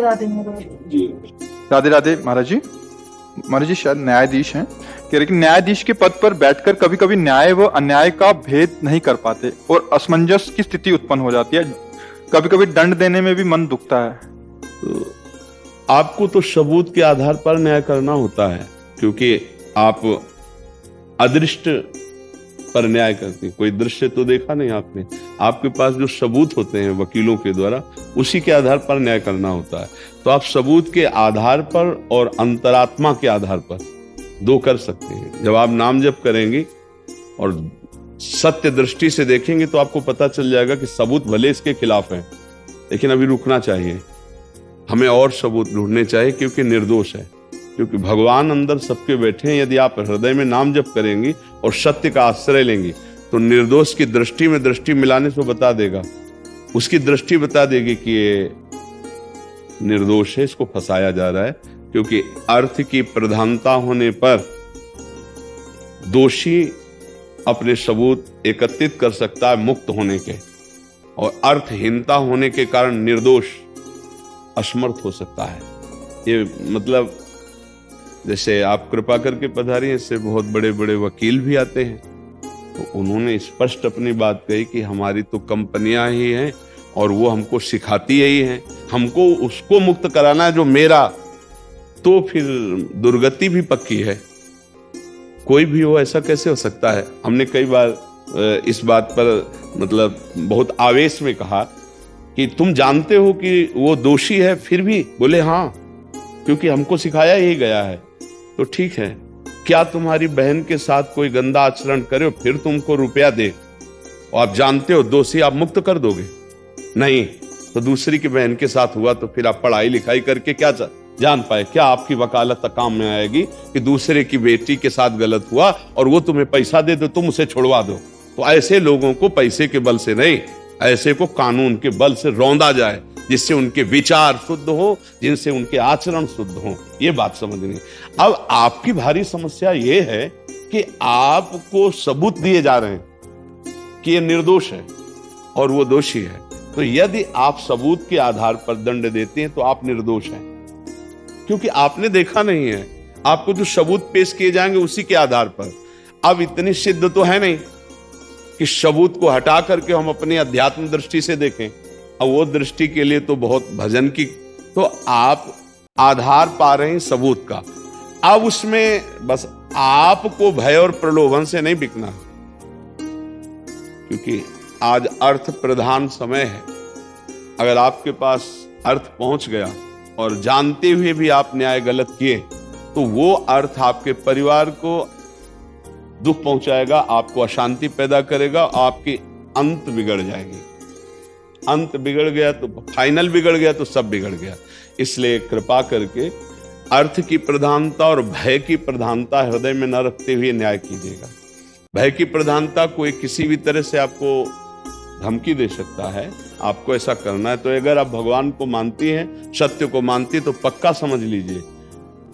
राधे महाराज जी। राधे राधे महाराज जी। महाराज जी शायद न्यायाधीश हैं, कह रहे कि न्यायाधीश के पद पर बैठकर कभी कभी न्याय व अन्याय का भेद नहीं कर पाते और असमंजस की स्थिति उत्पन्न हो जाती है। कभी कभी दंड देने में भी मन दुखता है। तो आपको तो सबूत के आधार पर न्याय करना होता है, क्योंकि आप अदृष्ट पर न्याय करते हैं। कोई दृश्य तो देखा नहीं आपने, आपके पास जो सबूत होते हैं वकीलों के द्वारा, उसी के आधार पर न्याय करना होता है। तो आप सबूत के आधार पर और अंतरात्मा के आधार पर दो कर सकते हैं। जब आप नाम जप करेंगे और सत्य दृष्टि से देखेंगे तो आपको पता चल जाएगा कि सबूत भले इसके खिलाफ हैं, लेकिन अभी रुकना चाहिए, हमें और सबूत ढूंढने चाहिए, क्योंकि निर्दोष है। क्योंकि भगवान अंदर सबके बैठे हैं। यदि आप हृदय में नाम जप करेंगी और सत्य का आश्रय लेंगी तो निर्दोष की दृष्टि में दृष्टि मिलाने से बता देगा, उसकी दृष्टि बता देगी कि ये निर्दोष है, इसको फंसाया जा रहा है। क्योंकि अर्थ की प्रधानता होने पर दोषी अपने सबूत एकत्रित कर सकता है मुक्त होने के, और अर्थहीनता होने के कारण निर्दोष असमर्थ हो सकता है। ये मतलब जैसे आप कृपा करके पधारी, इससे बहुत बड़े बड़े वकील भी आते हैं, तो उन्होंने स्पष्ट अपनी बात कही कि हमारी तो कंपनियां ही हैं और वो हमको सिखाती यही हैं, हमको उसको मुक्त कराना है जो मेरा, तो फिर दुर्गति भी पक्की है। कोई भी हो, ऐसा कैसे हो सकता है। हमने कई बार इस बात पर मतलब बहुत आवेश में कहा कि तुम जानते हो कि वो दोषी है, फिर भी बोले हाँ, क्योंकि हमको सिखाया ही गया है। तो ठीक है, क्या तुम्हारी बहन के साथ कोई गंदा आचरण करे फिर तुमको रुपया दे और आप जानते हो दोषी, आप मुक्त कर दोगे? नहीं। तो दूसरी की बहन के साथ हुआ तो फिर आप पढ़ाई लिखाई करके क्या जान पाए? क्या आपकी वकालत काम में आएगी कि दूसरे की बेटी के साथ गलत हुआ और वो तुम्हें पैसा दे दो, तुम उसे छुड़वा दो? तो ऐसे लोगों को पैसे के बल से नहीं, ऐसे को कानून के बल से रौंदा जाए, जिससे उनके विचार शुद्ध हो, जिनसे उनके आचरण शुद्ध हो। ये बात समझनी। अब आपकी भारी समस्या ये है कि आपको सबूत दिए जा रहे हैं कि ये निर्दोष है और वो दोषी है। तो यदि आप सबूत के आधार पर दंड देते हैं तो आप निर्दोष हैं, क्योंकि आपने देखा नहीं है। आपको जो सबूत पेश किए जाएंगे उसी के आधार पर। अब इतनी सिद्ध तो है नहीं कि सबूत को हटा करके हम अपनी अध्यात्म दृष्टि से देखें। अब वो दृष्टि के लिए तो बहुत भजन की, तो आप आधार पा रहे हैं सबूत का। अब उसमें बस आपको भय और प्रलोभन से नहीं बिकना, क्योंकि आज अर्थ प्रधान समय है। अगर आपके पास अर्थ पहुंच गया और जानते हुए भी आप न्याय गलत किए, तो वो अर्थ आपके परिवार को दुख पहुंचाएगा, आपको अशांति पैदा करेगा, आपकी अंत बिगड़ जाएगी। अंत बिगड़ गया तो फाइनल बिगड़ गया तो सब बिगड़ गया। इसलिए कृपा करके अर्थ की प्रधानता और भय की प्रधानता हृदय में न रखते हुए न्याय कीजिएगा। भय की प्रधानता कोई किसी भी तरह से आपको धमकी दे सकता है, आपको ऐसा करना है। तो अगर आप भगवान को मानती हैं, सत्य को मानती है, तो पक्का समझ लीजिए,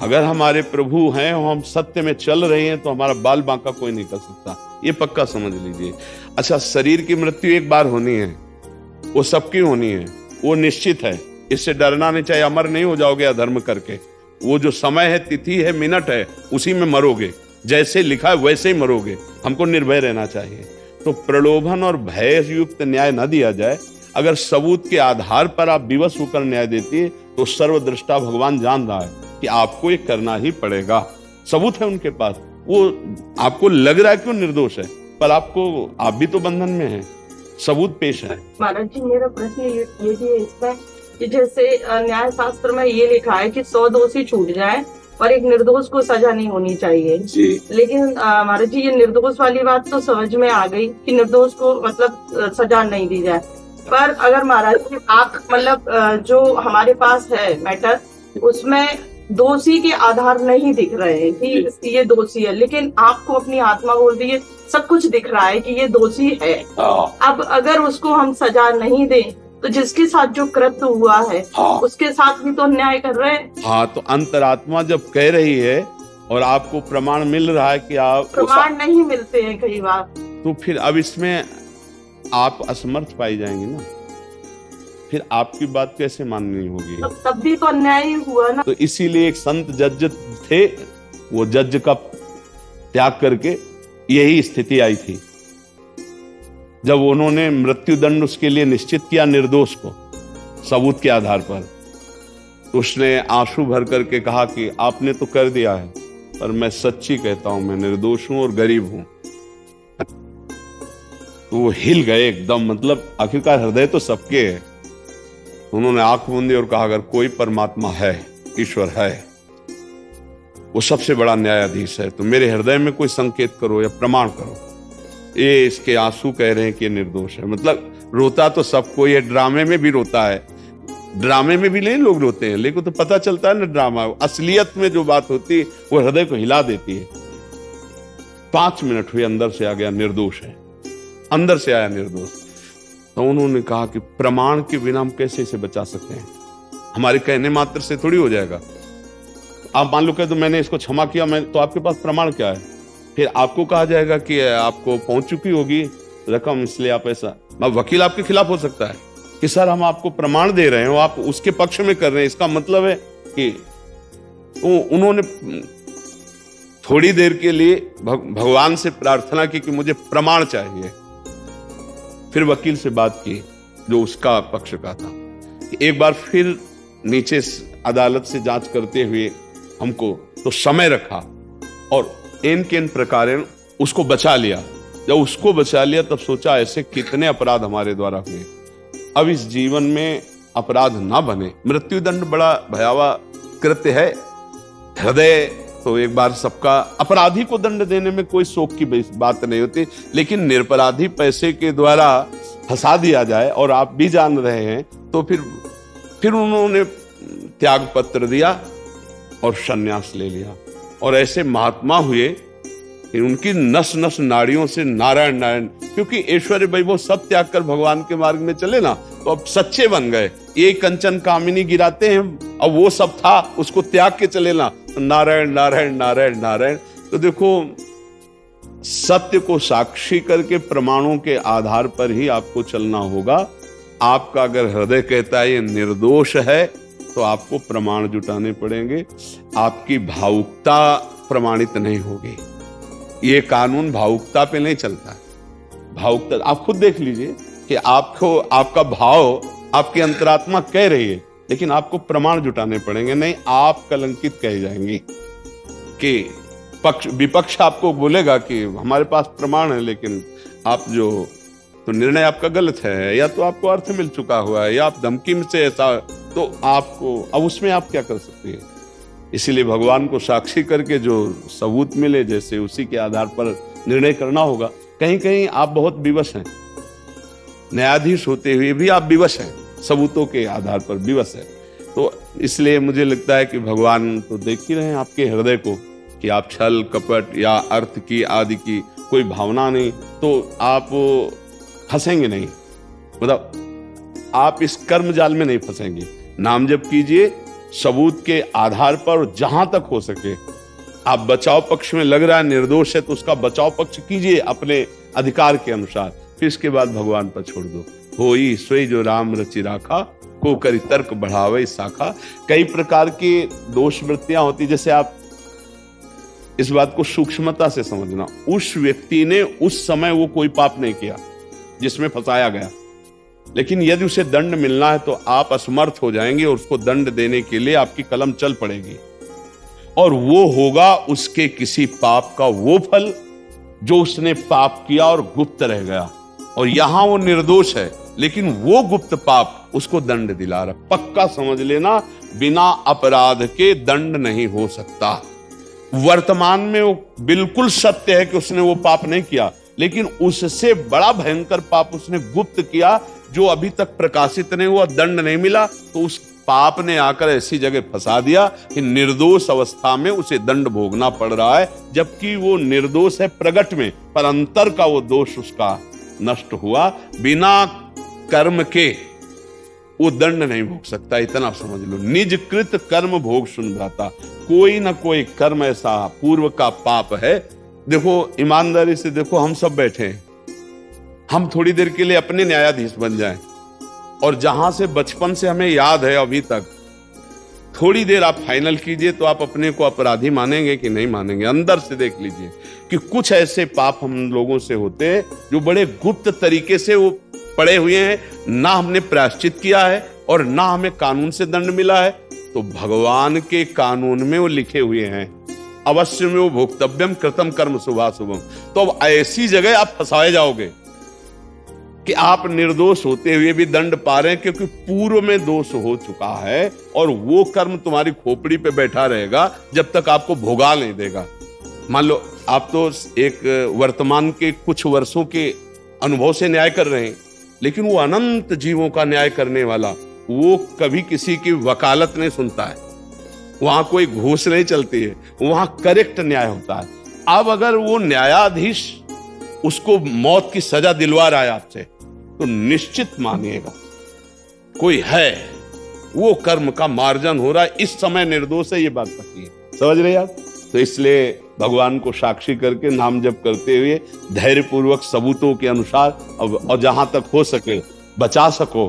अगर हमारे प्रभु हैं और हम सत्य में चल रहे हैं तो हमारा बाल बांका कोई नहीं कर सकता। ये पक्का समझ लीजिए। अच्छा, शरीर की मृत्यु एक बार होनी है, वो सबकी होनी है, वो निश्चित है, इससे डरना नहीं चाहिए। अमर नहीं हो जाओगे अधर्म करके। वो जो समय है, तिथि है, मिनट है, उसी में मरोगे। जैसे लिखा है वैसे ही मरोगे। हमको निर्भय रहना चाहिए। तो प्रलोभन और भय युक्त न्याय न दिया जाए। अगर सबूत के आधार पर आप विवश होकर न्याय देती है तो सर्वदृष्टा भगवान जान रहा है कि आपको ये करना ही पड़ेगा। सबूत है उनके पास, वो आपको लग रहा है क्यों निर्दोष है, पर आप भी तो बंधन में हैं, सबूत पेश है। महाराज जी, मेरा प्रश्न ये भी है इसमें कि जैसे न्याय शास्त्र में ये लिखा है कि 100 दोषी छूट जाए और एक निर्दोष को सजा नहीं होनी चाहिए जी। लेकिन महाराज जी, ये निर्दोष वाली बात तो समझ में आ गई कि निर्दोष को मतलब सजा नहीं दी जाए। पर अगर महाराज जी आप मतलब जो हमारे पास है मैटर, उसमें दोषी के आधार नहीं दिख रहे हैं कि ये दोषी है, लेकिन आपको अपनी आत्मा बोल रही है, सब कुछ दिख रहा है कि ये दोषी है। अब अगर उसको हम सजा नहीं दें तो जिसके साथ जो कृत्य हुआ है उसके साथ भी तो अन्याय कर रहे हैं। हाँ, तो अंतरात्मा जब कह रही है और आपको प्रमाण मिल रहा है कि आप प्रमाण नहीं मिलते हैं कई बार, तो फिर अब इसमें आप असमर्थ पाई जाएंगे ना। फिर आपकी बात कैसे माननी होगी? तब भी तो अन्याय ही हुआ ना। तो इसीलिए एक संत जज थे, वो जज का त्याग करके यही स्थिति आई थी। जब उन्होंने मृत्यु दंड उसके लिए निश्चित किया निर्दोष को सबूत के आधार पर, तो उसने आंसू भर करके कहा कि आपने तो कर दिया है, पर मैं सच्ची कहता हूं, मैं निर्दोष हूं और गरीब हूं। तो वो हिल गए एकदम, मतलब आखिरकार हृदय तो सबके है। उन्होंने आंख मूंदी और कहा, अगर कोई परमात्मा है, ईश्वर है, वो सबसे बड़ा न्यायाधीश है, तो मेरे हृदय में कोई संकेत करो या प्रमाण करो। ये इसके आंसू कह रहे हैं कि ये निर्दोष है। मतलब रोता तो सब कोई है, ड्रामे में भी रोता है, ड्रामे में भी नहीं लोग रोते हैं, लेकिन तो पता चलता है ना ड्रामा, असलियत में जो बात होती है वो हृदय को हिला देती है। 5 मिनट हुए, अंदर से आ गया निर्दोष है, अंदर से आया निर्दोष। तो उन्होंने कहा कि प्रमाण के बिना हम कैसे इसे बचा सकते हैं, हमारे कहने मात्र से थोड़ी हो जाएगा। आप मान लो कह दो मैंने इसको क्षमा किया, मैं तो आपके पास प्रमाण क्या है? फिर आपको कहा जाएगा कि आपको पहुंच चुकी होगी रकम, इसलिए आप ऐसा, वकील आपके खिलाफ हो सकता है कि सर हम आपको प्रमाण दे रहे हैं, आप उसके पक्ष में कर रहे हैं, इसका मतलब है कि उन्होंने थोड़ी देर के लिए भगवान से प्रार्थना की कि मुझे प्रमाण चाहिए। फिर वकील से बात की जो उसका पक्ष का था, एक बार फिर नीचे अदालत से जांच करते हुए हमको तो समय रखा और इन किन प्रकार उसको बचा लिया। जब उसको बचा लिया तब सोचा ऐसे कितने अपराध हमारे द्वारा हुए, अब इस जीवन में अपराध ना बने। मृत्यु दंड बड़ा भयावह कृत्य है, हृदय तो एक बार सबका, अपराधी को दंड देने में कोई शोक की बात नहीं होती, लेकिन निरपराधी पैसे के द्वारा फंसा दिया जाए और आप भी जान रहे हैं, तो फिर उन्होंने त्याग पत्र दिया और संन्यास ले लिया। और ऐसे महात्मा हुए कि उनकी नस नस नाड़ियों से नारायण नारायण, क्योंकि ऐश्वर्य वैभव सब त्याग कर भगवान के मार्ग में चले ना, तो अब सच्चे बन गए। ये कंचन कामिनी गिराते हैं, अब वो सब था उसको त्याग के चले ना, तो नारायण नारायण नारायण नारायण। तो देखो, सत्य को साक्षी करके प्रमाणों के आधार पर ही आपको चलना होगा। आपका अगर हृदय कहता है ये निर्दोष है, तो आपको प्रमाण जुटाने पड़ेंगे। आपकी भावुकता प्रमाणित नहीं होगी। ये कानून भावुकता पे नहीं चलता है। भावुकता आप खुद देख लीजिए कि आपको, आपका भाव, आपकी अंतरात्मा कह रही है, लेकिन आपको प्रमाण जुटाने पड़ेंगे, नहीं आप कलंकित कह जाएंगी। कि विपक्ष आपको बोलेगा कि हमारे पास प्रमाण है, लेकिन आप जो, तो निर्णय आपका गलत है, या तो आपको अर्थ मिल चुका हुआ है, या आप धमकी से ऐसा, तो आपको अब उसमें आप क्या कर सकते हैं। इसीलिए भगवान को साक्षी करके जो सबूत मिले, जैसे उसी के आधार पर निर्णय करना होगा। कहीं कहीं आप बहुत विवश हैं, न्यायाधीश होते हुए भी आप विवश हैं, सबूतों के आधार पर विवश हैं। तो इसलिए मुझे लगता है कि भगवान तो देख ही रहे हैं आपके हृदय को, कि आप छल कपट या अर्थ की आदि की कोई भावना नहीं, तो आप फंसेंगे नहीं, मतलब आप इस कर्म जाल में नहीं फंसेंगे। नाम जप कीजिए सबूत के आधार पर, जहां तक हो सके। आप बचाव पक्ष में लग रहा है निर्दोष है, तो उसका बचाव पक्ष कीजिए अपने अधिकार के अनुसार, फिर इसके बाद भगवान पर छोड़ दो। होई सोई जो राम रचि राखा, को करी तर्क बढ़ावे शाखा। कई प्रकार की दोष वृत्तियां होती, जैसे आप इस बात को सूक्ष्मता से समझना, उस व्यक्ति ने उस समय वो कोई पाप नहीं किया जिसमें फंसाया गया, लेकिन यदि उसे दंड मिलना है तो आप असमर्थ हो जाएंगे और उसको दंड देने के लिए आपकी कलम चल पड़ेगी, और वो होगा उसके किसी पाप का वो फल जो उसने पाप किया और गुप्त रह गया। और यहां वो निर्दोष है, लेकिन वो गुप्त पाप उसको दंड दिला रहा। पक्का समझ लेना, बिना अपराध के दंड नहीं हो सकता। वर्तमान में वो बिल्कुल सत्य है कि उसने वो पाप नहीं किया, लेकिन उससे बड़ा भयंकर पाप उसने गुप्त किया जो अभी तक प्रकाशित नहीं हुआ, दंड नहीं मिला, तो उस पाप ने आकर ऐसी जगह फंसा दिया कि निर्दोष अवस्था में उसे दंड भोगना पड़ रहा है, जबकि वो निर्दोष है प्रगट में, पर अंतर का वो दोष उसका नष्ट हुआ। बिना कर्म के वो दंड नहीं भोग सकता, इतना समझ लो। निज कृत कर्म भोग सुन भ्राता, कोई ना कोई कर्म ऐसा पूर्व का पाप है। देखो ईमानदारी से देखो, हम सब बैठे हैं, हम थोड़ी देर के लिए अपने न्यायाधीश बन जाएं, और जहां से बचपन से हमें याद है अभी तक, थोड़ी देर आप फाइनल कीजिए तो आप अपने को अपराधी मानेंगे कि नहीं मानेंगे। अंदर से देख लीजिए कि कुछ ऐसे पाप हम लोगों से होते हैं जो बड़े गुप्त तरीके से वो पड़े हुए हैं, ना हमने प्रायश्चित किया है और ना हमें कानून से दंड मिला है। तो भगवान के कानून में वो लिखे हुए हैं, अवश्य में वो भोक्तव्यम कृतम कर्म शुभाशुभम। तो अब ऐसी जगह आप फंसाए जाओगे कि आप निर्दोष होते हुए भी दंड पा रहे हैं, क्योंकि पूर्व में दोष हो चुका है और वो कर्म तुम्हारी खोपड़ी पे बैठा रहेगा जब तक आपको भोगा नहीं देगा। मान लो आप तो एक वर्तमान के कुछ वर्षों के अनुभव से न्याय कर रहे हैं, लेकिन वो अनंत जीवों का न्याय करने वाला, वो कभी किसी की वकालत नहीं सुनता है, वहां कोई घूस नहीं चलती है, वहां करेक्ट न्याय होता है। अब अगर वो न्यायाधीश उसको मौत की सजा दिलवा रहा है आपसे, तो निश्चित मानिएगा कोई है, वो कर्म का मार्जन हो रहा है, इस समय निर्दोष है, ये बात पक्की है। समझ रहे आप? तो इसलिए भगवान को साक्षी करके नाम जप करते हुए धैर्य पूर्वक सबूतों के अनुसार और जहां तक हो सके बचा सको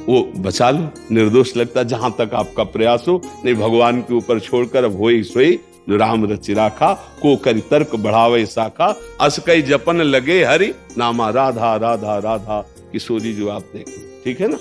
वो बचा लो। निर्दोष लगता जहां तक आपका प्रयास हो, नहीं भगवान के ऊपर छोड़कर अब होई सोई जो राम रचि राखा, को करि तर्क बढ़ावे साखा, अस कई जपन लगे हरि नामा, राधा राधा राधा किशोरी जो आप देखें। ठीक है ना?